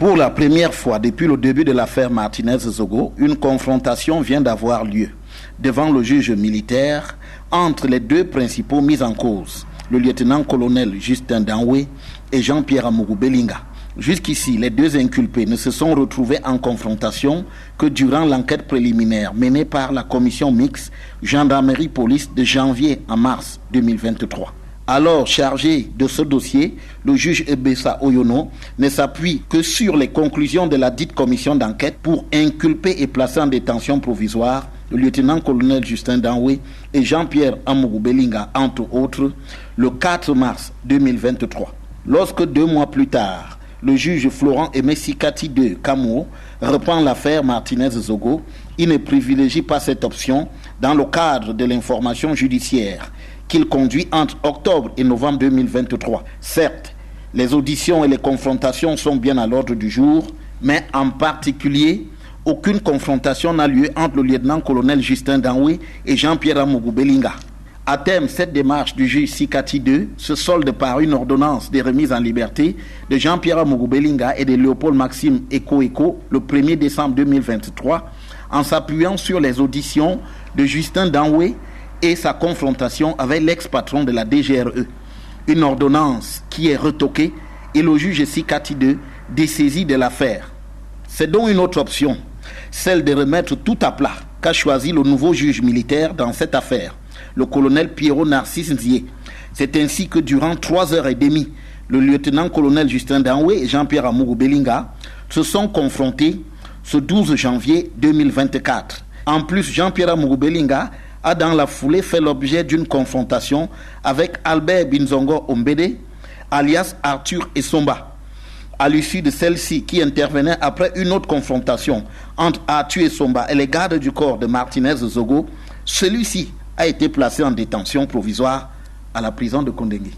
Pour la première fois depuis le début de l'affaire Martinez-Zogo, une confrontation vient d'avoir lieu devant le juge militaire entre les deux principaux mis en cause, le lieutenant-colonel Justin Danwe et Jean-Pierre Amougou Belinga. Jusqu'ici, les deux inculpés ne se sont retrouvés en confrontation que durant l'enquête préliminaire menée par la commission mixte gendarmerie-police de janvier à mars 2023. Alors chargé de ce dossier, le juge Ebessa Oyono ne s'appuie que sur les conclusions de la dite commission d'enquête pour inculper et placer en détention provisoire le lieutenant-colonel Justin Danwe et Jean-Pierre Amougou Belinga, entre autres, le 4 mars 2023. Lorsque 2 mois plus tard, le juge Florent Emessikati II Kamou reprend l'affaire Martinez-Zogo, il ne privilégie pas cette option dans le cadre de l'information judiciaire qu'il conduit entre octobre et novembre 2023. Certes, les auditions et les confrontations sont bien à l'ordre du jour, mais en particulier, aucune confrontation n'a lieu entre le lieutenant-colonel Justin Danwe et Jean-Pierre Amougou Belinga. À terme, cette démarche du juge Sikati II se solde par une ordonnance de remise en liberté de Jean-Pierre Amougou Belinga et de Léopold Maxime Eko le 1er décembre 2023, en s'appuyant sur les auditions de Justin Danwe et sa confrontation avec l'ex-patron de la DGRE. Une ordonnance qui est retoquée et le juge Sikati II dessaisi de l'affaire. C'est donc une autre option, celle de remettre tout à plat qu'a choisi le nouveau juge militaire dans cette affaire, le colonel Pierrot Narcisse Nzié. C'est ainsi que durant 3h30, le lieutenant-colonel Justin Danwe et Jean-Pierre Amougou Belinga se sont confrontés ce 12 janvier 2024. En plus, Jean-Pierre Amougou Belinga a dans la foulée fait l'objet d'une confrontation avec Albert Binzongo Ombede, alias Arthur Essomba. À l'issue de celle-ci, qui intervenait après une autre confrontation entre Arthur Essomba et les gardes du corps de Martinez-Zogo, celui-ci a été placé en détention provisoire à la prison de Kondengi.